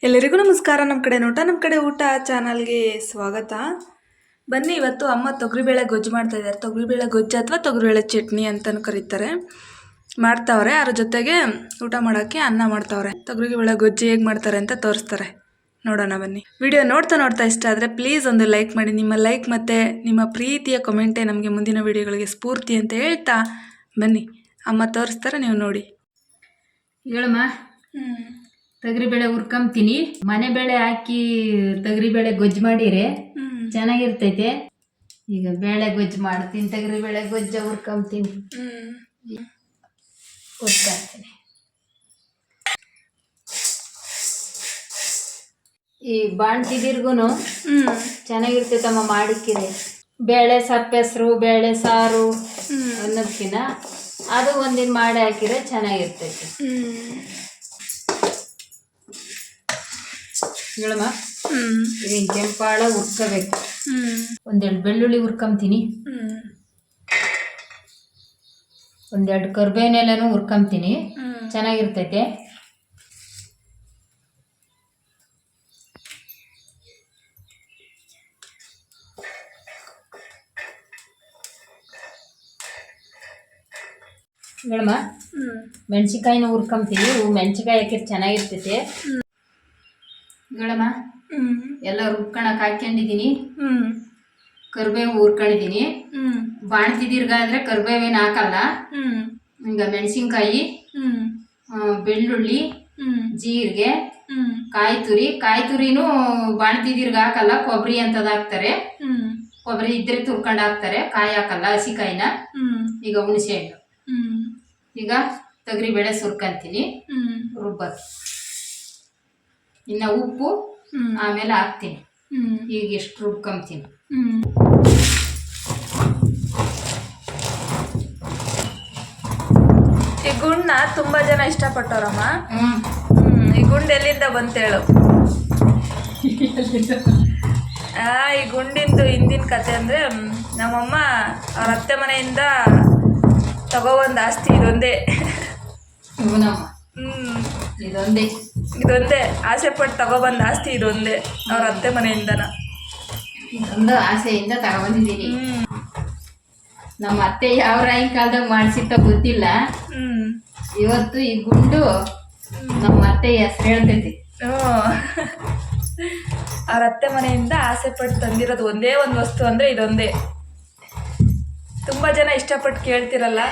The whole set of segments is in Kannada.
ಎಲ್ಲರಿಗೂ ನಮಸ್ಕಾರ. ನಮ್ಮ ಕಡೆ ಊಟ ಚಾನಲ್ಗೆ ಸ್ವಾಗತ. ಬನ್ನಿ, ಇವತ್ತು ಅಮ್ಮ ತೊಗರಿಬೇಳೆ ಗೊಜ್ಜು ಮಾಡ್ತಾ ಇದ್ದಾರೆ. ತೊಗರಿಬೇಳೆ ಗೊಜ್ಜು ಅಥವಾ ತೊಗರಿಬೇಳೆ ಚಟ್ನಿ ಅಂತಲೂ ಕರೀತಾರೆ. ಮಾಡ್ತಾವ್ರೆ. ಅದ್ರ ಜೊತೆಗೆ ಊಟ ಮಾಡೋಕ್ಕೆ ಅನ್ನ ಮಾಡ್ತಾವ್ರೆ. ತೊಗರಿಬೇಳೆ ಗೊಜ್ಜು ಹೇಗೆ ಮಾಡ್ತಾರೆ ಅಂತ ತೋರಿಸ್ತಾರೆ, ನೋಡೋಣ ಬನ್ನಿ. ವಿಡಿಯೋ ನೋಡ್ತಾ ಇಷ್ಟ ಆದರೆ ಪ್ಲೀಸ್ ಒಂದು ಲೈಕ್ ಮಾಡಿ. ನಿಮ್ಮ ಲೈಕ್ ಮತ್ತು ನಿಮ್ಮ ಪ್ರೀತಿಯ ಕಮೆಂಟೇ ನಮಗೆ ಮುಂದಿನ ವಿಡಿಯೋಗಳಿಗೆ ಸ್ಫೂರ್ತಿ ಅಂತ ಹೇಳ್ತಾ ಬನ್ನಿ, ಅಮ್ಮ ತೋರಿಸ್ತಾರೆ, ನೀವು ನೋಡಿ. ಹೇಳಮ್ಮ. ತೊಗರಿಬೇಳೆ ಹುರ್ಕೊಂತೀನಿ. ಮನೆ ಬೇಳೆ ಹಾಕಿ ತೊಗರಿಬೇಳೆ ಗೊಜ್ಜು ಮಾಡಿರೆ ಚೆನ್ನಾಗಿರ್ತೈತೆ. ಈಗ ಬೇಳೆ ಗೊಜ್ಜು ಮಾಡ್ತೀನಿ. ತೊಗರಿಬೇಳೆ ಗೊಜ್ಜು ಹುರ್ಕೊಂತೀನಿ. ಹುರ್ಕೊಂತೀನಿ. ಈ ಬಾಣ್ತಿದಿರ್ಗು ಚೆನ್ನಾಗಿರ್ತೈತಮ್ಮ ಮಾಡಿಕ್ಕಿದೆ. ಬೇಳೆ ಸಪ್ಪೆಸರು ಬೇಳೆ ಸಾರು ಅನ್ನೋದಕ್ಕಿಂತ ಅದು ಒಂದಿನ ಮಾಡಿ ಹಾಕಿದ್ರೆ ಚೆನ್ನಾಗಿರ್ತೈತೆ. ಹೇಳಮ್ಮ. ಈಗ ಕೆಂಪಾಳ ಹುರ್ಕೋಬೇಕು. ಒಂದೆರಡು ಬೆಳ್ಳುಳ್ಳಿ ಹುರ್ಕೊಂತೀನಿ. ಒಂದೆರಡು ಕರ್ಬೇವಿನೆಲೆನೂ ಹುರ್ಕೊಂತೀನಿ. ಚೆನ್ನಾಗಿರ್ತೈತೆ. ಹೇಳಮ್ಮ. ಮೆಣಸಿನ್ಕಾಯಿನೂ ಹುರ್ಕೊಂತೀನಿ. ಮೆಣಸಿನ್ಕಾಯಿ ಹಾಕಿದ್ರೆ ಚೆನ್ನಾಗಿರ್ತೈತೆ. ಹೇಳಮ್ಮ. ಎಲ್ಲ ರುಬ್ಕೊಳಕ್ ಹಾಕೊಂಡಿದೀನಿ. ಕರ್ಬೇವು ಹುರ್ಕೊಂಡಿದೀನಿ. ಬಾಣ್ತಿದಿರ್ಗಾದ್ರೆ ಕರ್ಬೇವೇನು ಹಾಕಲ್ಲ. ಈಗ ಮೆಣಸಿನ್ಕಾಯಿ, ಬೆಳ್ಳುಳ್ಳಿ, ಜೀರಿಗೆ, ಕಾಯಿ ತುರಿನೂ ಬಾಣ್ತಿದಿರ್ಗ ಹಾಕಲ್ಲ. ಕೊಬ್ಬರಿ ಅಂತದ್ ಹಾಕ್ತಾರೆ. ಕೊಬ್ಬರಿ ಇದ್ರೆ ತುರ್ಕೊಂಡು ಹಾಕ್ತಾರೆ. ಕಾಯಿ ಹಾಕಲ್ಲ, ಹಸಿ ಕಾಯಿನ. ಈಗ ಹುಣಸೆ ಹಣ್ಣು. ಈಗ ತೊಗರಿಬೇಳೆ ಸುರ್ಕೊಂತೀನಿ ರುಬ್ಬಕ್ಕೆ. ಇನ್ನು ಉಪ್ಪು ಆಮೇಲೆ ಹಾಕ್ತೀನಿ. ಈಗ ಎಷ್ಟು ರುಬ್ಕೊಂತೀನಿ. ಈ ಗುಂಡನ್ನ ತುಂಬಾ ಜನ ಇಷ್ಟಪಟ್ಟವ್ರಮ್ಮ. ಈ ಗುಂಡು ಎಲ್ಲಿಂದ ಬಂತೇಳು? ಈ ಗುಂಡಿಂದು ಹಿಂದಿನ ಕತೆ ಅಂದ್ರೆ, ನಮ್ಮಮ್ಮ ಅವ್ರ ಅತ್ತೆ ಮನೆಯಿಂದ ತಗೊಬಂದ ಆಸ್ತಿ ಇದೊಂದೇ. ಇದೊಂದೇ ಆಸೆ ಪಟ್ಟು ತಗೊಬಂದ ಆಸ್ತಿ ಇದೊಂದೇ, ಅವ್ರ ಅತ್ತೆ ಮನೆಯಿಂದನ. ಇದೊಂದು ಆಸೆಯಿಂದ ತಗೊಬಂದಿದ್ದೀನಿ. ನಮ್ಮ ಅತ್ತೆ ಯಾವ ರಾಯಿ ಕಾಲದಾಗ ಮಾಡಿಸಿತ್ತ ಗೊತ್ತಿಲ್ಲ. ಇವತ್ತು ಈ ಗುಂಡು ನಮ್ಮ ಅತ್ತೆ ಹೆಸರು ಹೇಳ್ತೈತಿ. ಅವ್ರ ಅತ್ತೆ ಮನೆಯಿಂದ ಆಸೆ ಪಟ್ಟು ತಂದಿರೋದು ಒಂದೇ ಒಂದು ವಸ್ತು ಅಂದ್ರೆ ಇದೊಂದೇ. ತುಂಬಾ ಜನ ಇಷ್ಟಪಟ್ಟು ಕೇಳ್ತಿರಲ್ಲ,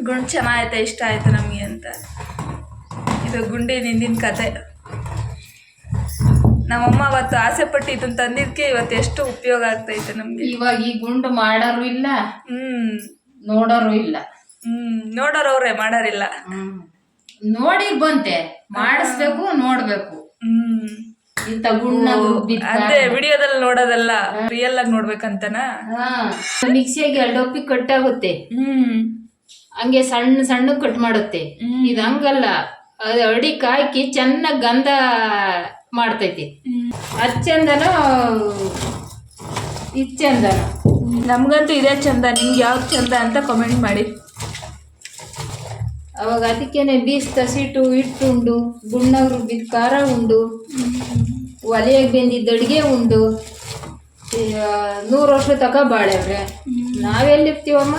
ಗುಂಡು ಚೆನ್ನಾಗೈತೆ, ಇಷ್ಟ ಆಯ್ತು ನಮಗೆ ಅಂತ. ಇದು ಗುಂಡಿನ ಹಿಂದಿನ ಕತೆ. ನಮ್ಮಮ್ಮ ಅವತ್ತು ಆಸೆ ಪಟ್ಟು ಇದನ್ನ ತಂದಿದ್ಕೆ ಇವತ್ತು ಎಷ್ಟು ಉಪಯೋಗ ಆಗ್ತೈತೆ ನಮ್ಗೆ. ಇವಾಗ ಈ ಗುಂಡು ಮಾಡೋರು ಇಲ್ಲ, ನೋಡೋರು ಇಲ್ಲ. ನೋಡೋರವ್ರೆ, ಮಾಡೋರಿಲ್ಲ. ನೋಡಿ ಬಂತೆ, ಮಾಡಿಸ್ಬೇಕು, ನೋಡ್ಬೇಕು. ಅದೇ ವಿಡಿಯೋದಲ್ಲಿ ನೋಡೋದಲ್ಲ, ರಿಯಲ್ ಆಗಿ ನೋಡ್ಬೇಕಂತನಾ. ಮಿಕ್ಸಿಯಾಗಿ 2 ಒಪ್ಪಿ ಕಟ್ಟಾಗುತ್ತೆ. ಹಂಗೆ ಸಣ್ಣ ಸಣ್ಣ ಕಟ್ ಮಾಡುತ್ತೆ. ಇದು ಹಂಗಲ್ಲ, ಅದು ಅಡಿಗೆ ಹಾಕಿ ಚೆನ್ನಾಗಿ ಗಂಧ ಮಾಡ್ತೈತಿ. ಅದ್ ಚಂದನೋ ಇದು ಚಂದನೋ? ನಮ್ಗಂತೂ ಇದೇ ಚಂದ. ನಿಮ್ಗೆ ಯಾವ್ದು ಚಂದ ಅಂತ ಕಮೆಂಟ್ ಮಾಡಿ. ಅವಾಗ ಅದಕ್ಕೇನೆ ಬೀಸ್ ತಸಿಟ್ಟು ಹಿಟ್ಟುಂಡು, ಗುಣ್ಣವ್ರು ರುಬ್ಬಿದ ಖಾರ ಉಂಡು, ಒಲೆಯಾಗಿ ಬೆಂದಿದ್ದ ಅಡುಗೆ ಉಂಡು, 100 ವರ್ಷ ತಕ ಬಾಳ್ಯವ್ರೆ. ನಾವೆಲ್ಲಿರ್ತೀವಮ್ಮ?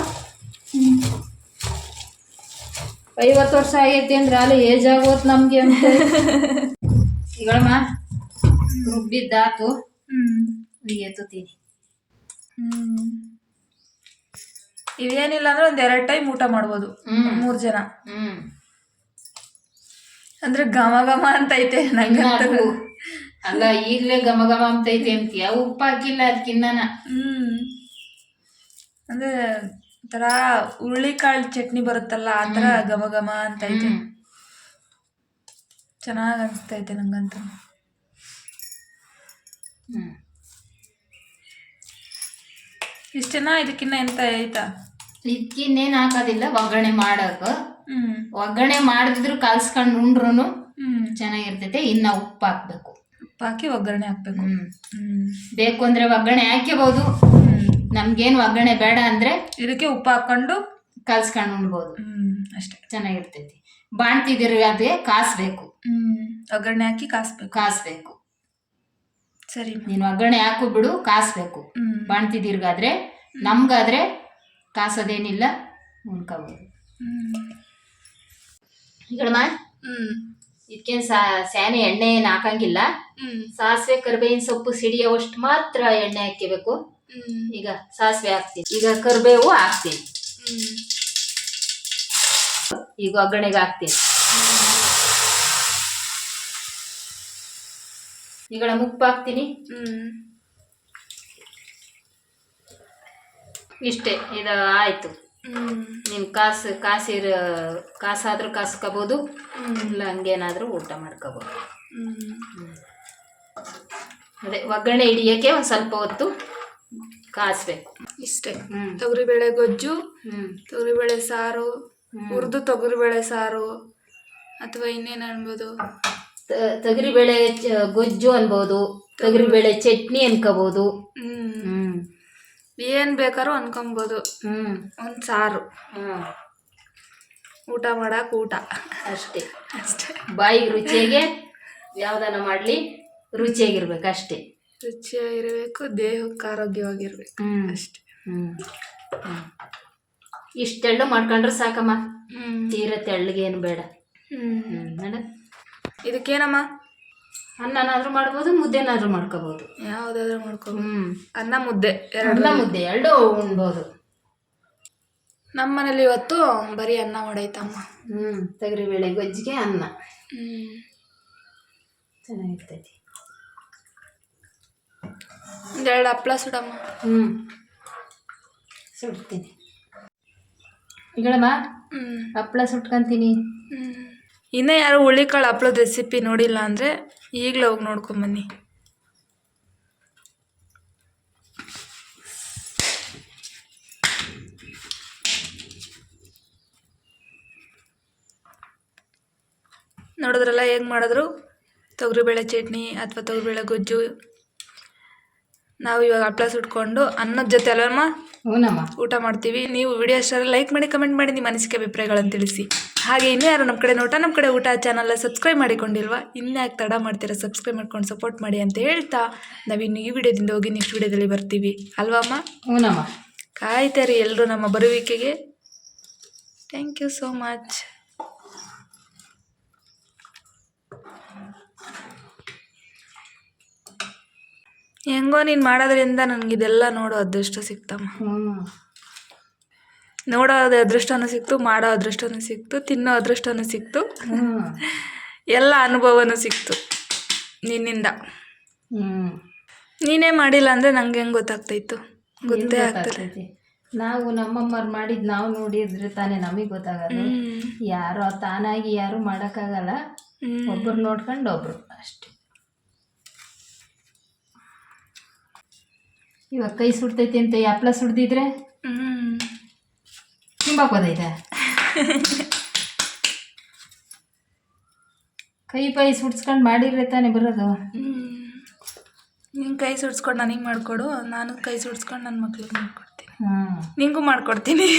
50 ವರ್ಷ ಆಗೈತಿ ಅಂದ್ರೆ ಅಲ್ಲಿ ಏಜ್ ಆಗೋತ್ ನಮ್ಗೆ ಅಂತ. ಈಗಳಮ್ಮ ರುಬ್ಬಿದ್ದಾತು. ಎತ್ತುತ್ತೀನಿ. ಇವೇನಿಲ್ಲ ಅಂದ್ರೆ 1-2 ಟೈಮ್ ಊಟ ಮಾಡ್ಬೋದು 3 ಜನ. ಅಂದ್ರೆ ಘಮ ಘಮ ಅಂತೈತೆ ನಂಗಂತೂ. ಅಲ್ಲ, ಈಗ್ಲೇ ಘಮ ಘಮ ಅಂತೈತೆ ಅಂತೀಯ. ಉಪ್ಪು ಹಾಕಿಲ್ಲ ಅದಕ್ಕಿನ್ನ. ಅಂದ್ರೆ ಒಂಥರ ಹುರುಳಿಕಾಳು ಚಟ್ನಿ ಬರುತ್ತಲ್ಲ, ಆ ಥರ ಘಮ ಘಮ ಅಂತೈತೆ. ಚೆನ್ನಾಗಿ ಅನಿಸ್ತೈತೆ ನಂಗಂತೂ. ಇಷ್ಟೇನಾ? ಇದಕ್ಕಿನ್ನ ಎಂತ ಐತಾ? ಇದಕ್ಕಿನ್ನೇನು ಹಾಕೋದಿಲ್ಲ. ಒಗ್ಗರಣೆ ಮಾಡಕ ಒಗ್ಗರಣೆ ಮಾಡಿದ್ರು ಕಲ್ಸ್ಕೊಂಡು ಉಂಡ್ರು ಚೆನ್ನಾಗಿರ್ತೈತೆ. ಇನ್ನ ಉಪ್ಪು ಹಾಕ್ಬೇಕು. ಉಪ್ಪು ಹಾಕಿ ಒಗ್ಗರಣೆ ಹಾಕ್ಬೇಕು. ಬೇಕು ಅಂದ್ರೆ ಒಗ್ಗರಣೆ ಹಾಕ್ಯಬಹುದು. ನಮ್ಗೇನು ಒಗ್ಗರಣೆ ಬೇಡ ಅಂದ್ರೆ ಇದಕ್ಕೆ ಉಪ್ಪು ಹಾಕೊಂಡು ಕಲ್ಸ್ಕೊಂಡು ಉಣ್ಬೋದು. ಅಷ್ಟೇ, ಚೆನ್ನಾಗಿರ್ತೈತಿ. ಬಾಣ್ತಿದಿರ್ಗಾದ್ರೆ ಕಾಸ್ಬೇಕು. ಒಗ್ಗರಣೆ ಹಾಕಿ ಕಾಸ್ಬೇಕು. ಸರಿ ನೀನು ಒಗ್ಗರಣೆ ಹಾಕು ಬಿಡು, ಕಾಸ್ಬೇಕು. ಬಾಣ್ತಿದಿರ್ಗಾದ್ರೆ, ನಮ್ಗಾದ್ರೆ ಕಾಸೋದೇನಿಲ್ಲ, ಉಣ್ಕೋಬೋದು. ಈಗಳಮ್ಮ ಇದಕ್ಕೇನು ಸ್ಯಾನೆ ಎಣ್ಣೆ ಏನು ಹಾಕಂಗಿಲ್ಲ. ಸಾಸಿವೆ ಕರಿಬೇವಿನ ಸೊಪ್ಪು ಸಿಡಿಯೋವಷ್ಟು ಮಾತ್ರ ಎಣ್ಣೆ ಹಾಕಬೇಕು. ಈಗ ಸಾಸಿವೆ ಹಾಕ್ತೀನಿ, ಈಗ ಕರಿಬೇವು ಹಾಕ್ತೀನಿ, ಈಗ ಒಗ್ಗರಣೆಗೆ ಹಾಕ್ತೀನಿ. ಈಗ ಉಪ್ಪು ಹಾಕ್ತೀನಿ. ಇಷ್ಟೇ, ಇದು ಆಯ್ತು. ನೀನು ಕಾಸಾದ್ರೂ ಕಾಸ್ಕೋಬೋದು, ಇಲ್ಲ ಹಂಗೇನಾದ್ರೂ ಊಟ ಮಾಡ್ಕೋಬೋದು. ಅದೇ ಒಗ್ಗರಣೆ ಹಿಡಿಯೋಕ್ಕೆ ಒಂದು ಸ್ವಲ್ಪ ಹೊತ್ತು ಕಾಸ್ಬೇಕು. ಇಷ್ಟೇ. ತೊಗರಿಬೇಳೆ ಗೊಜ್ಜು, ತೊಗರಿಬೇಳೆ ಸಾರು, ಹುರಿದು ತೊಗರಿಬೇಳೆ ಸಾರು, ಅಥವಾ ಇನ್ನೇನು ಅನ್ಬೋದು, ತೊಗರಿಬೇಳೆ ಗೊಜ್ಜು ಅನ್ಬೋದು, ತೊಗರಿಬೇಳೆ ಚಟ್ನಿ ಅನ್ಕೋಬೋದು. ಏನ್ ಬೇಕಾದ್ರೂ ಅನ್ಕೊಬೋದು. ಒಂದು ಸಾರು, ಊಟ ಮಾಡಕ್ ಊಟ ಅಷ್ಟೇ. ಬಾಯಿಗೆ ರುಚಿಯಾಗೆ ಯಾವ್ದಾನ ಮಾಡ್ಲಿ, ರುಚಿಯಾಗಿರ್ಬೇಕು ಅಷ್ಟೇ. ರುಚಿಯಾಗಿರ್ಬೇಕು, ದೇಹಕ್ಕೆ ಆರೋಗ್ಯವಾಗಿರ್ಬೇಕು ಅಷ್ಟೇ. ಇಷ್ಟೆಳ್ಳು ಮಾಡ್ಕೊಂಡ್ರೆ ಸಾಕಮ್ಮ, ತೀರ ತೆಳ್ಳಗೆ ಏನು ಬೇಡ. ಮೇಡಮ್ ಇದಕ್ಕೇನಮ್ಮ, ಅನ್ನನಾದ್ರೂ ಮಾಡ್ಬೋದು, ಮುದ್ದೆನಾದ್ರೂ ಮಾಡ್ಕೋಬೋದು, ಯಾವ್ದಾದ್ರೂ ಮಾಡ್ಕೋಬೋದು. ಅನ್ನ ಮುದ್ದೆ ಎರಡು ಉಣ್ಬೋದು. ನಮ್ಮ ಮನೇಲಿ ಇವತ್ತು ಬರೀ ಅನ್ನ ಮಾಡೈತಮ್ಮ. ತೊಗರಿಬೇಳೆ ಗೊಜ್ಜಿಗೆ ಅನ್ನ ಚೆನ್ನಾಗಿರ್ತೈತಿ. ಒಂದೆರಡು ಹಪ್ಳ ಸುಡಮ್ಮ. ಸುಡ್ತೀನಿ ಈಗಳಮ್ಮ, ಹಪ್ಳ ಸುಟ್ಕೊಂತೀನಿ. ಇನ್ನೂ ಯಾರು ಹುಳಿಕಾಳು ಹಪ್ಳದ ರೆಸಿಪಿ ನೋಡಿಲ್ಲ ಅಂದರೆ ಈಗಲೇ ಹೋಗಿ ನೋಡ್ಕೊಂಬನ್ನಿ. ನೋಡಿದ್ರಲ್ಲ ಹೇಗೆ ಮಾಡಿದ್ರು ತೊಗರಿಬೇಳೆ ಚಟ್ನಿ ಅಥವಾ ತೊಗರಿಬೇಳೆ ಗೊಜ್ಜು. ನಾವು ಇವಾಗ ಹಪ್ಳ ಸುಟ್ಕೊಂಡು ಅನ್ನದ ಜೊತೆ ಅಲ್ವಮ್ಮ ಊಟ ಮಾಡ್ತೀವಿ. ನೀವು ವಿಡಿಯೋ ಇಷ್ಟ ಲೈಕ್ ಮಾಡಿ, ಕಮೆಂಟ್ ಮಾಡಿ, ನಿಮ್ಮ ಅನಿಸಿಕೆ ಅಭಿಪ್ರಾಯಗಳನ್ನು ತಿಳಿಸಿ. ಹಾಗೆ ಇನ್ನೂ ಯಾರು ನಮ್ಮ ಕಡೆ ಊಟ ಚಾನಲ್ನ ಸಬ್ಸ್ಕ್ರೈಬ್ ಮಾಡಿಕೊಂಡಿಲ್ವಾ, ಇನ್ಯಾಕೆ ತಡ ಮಾಡ್ತೀರಾ, ಸಬ್ಸ್ಕ್ರೈಬ್ ಮಾಡ್ಕೊಂಡು ಸಪೋರ್ಟ್ ಮಾಡಿ ಅಂತ ಹೇಳ್ತಾ ನಾವಿನ್ನು ಈ ವಿಡಿಯೋದಿಂದ ಹೋಗಿ ನೆಕ್ಸ್ಟ್ ವಿಡಿಯೋದಲ್ಲಿ ಬರ್ತೀವಿ ಅಲ್ವಮ್ಮ. ಕಾಯ್ತಾರಿ ಎಲ್ಲರೂ ನಮ್ಮ ಬರುವಿಕೆಗೆ. Thank you so much. ಹೆಂಗೋ ನೀನು ಮಾಡೋದ್ರಿಂದ ನನಗಿದೆಲ್ಲ ನೋಡೋ ಅದೃಷ್ಟ ಸಿಕ್ತಮ್ಮ. ನೋಡೋ ಅದೃಷ್ಟನೂ ಸಿಕ್ತು, ಮಾಡೋ ಅದೃಷ್ಟನೂ ಸಿಕ್ತು, ತಿನ್ನೋ ಅದೃಷ್ಟನೂ ಸಿಕ್ತು, ಎಲ್ಲ ಅನುಭವನೂ ಸಿಕ್ತು ನಿನ್ನಿಂದ. ನೀನೇ ಮಾಡಿಲ್ಲ ಅಂದರೆ ನಂಗೆ ಹೆಂಗೆ ಗೊತ್ತಾಗ್ತಾಯಿತ್ತು, ಗೊತ್ತೇ ಆಗ್ತದೆ. ನಾವು ನಮ್ಮಮ್ಮರು ಮಾಡಿದ್ದು ನಾವು ನೋಡಿದ್ರೆ ತಾನೇ ನಮಗೆ ಗೊತ್ತಾಗಲ್ಲ. ಯಾರೋ ತಾನಾಗಿ ಯಾರು ಮಾಡೋಕ್ಕಾಗಲ್ಲ, ಒಬ್ಬರು ನೋಡ್ಕೊಂಡು ಒಬ್ರು ಅಷ್ಟೇ. ಇವಾಗ ಕೈ ಸುಡ್ತೈತಿ ಅಂತ ಈ ಹಪ್ಳ ಸುಡ್ದಿದ್ರೆ ತಿಂಬಾಕೋದೈತೆ. ಕೈ ಸುಡ್ಸ್ಕೊಂಡು ಮಾಡಿದ್ರೆ ತಾನೇ ಬರೋದು. ನಿಂಗೆ ಕೈ ಸುಡ್ಸ್ಕೊಂಡು ನನಗೆ ಮಾಡಿಕೊಡು, ನಾನು ಕೈ ಸುಡ್ಸ್ಕೊಂಡು ನನ್ನ ಮಕ್ಳಿಗೆ ಮಾಡ್ಕೊಡ್ತೀನಿ, ನಿಂಗೂ ಮಾಡ್ಕೊಡ್ತೀನಿ.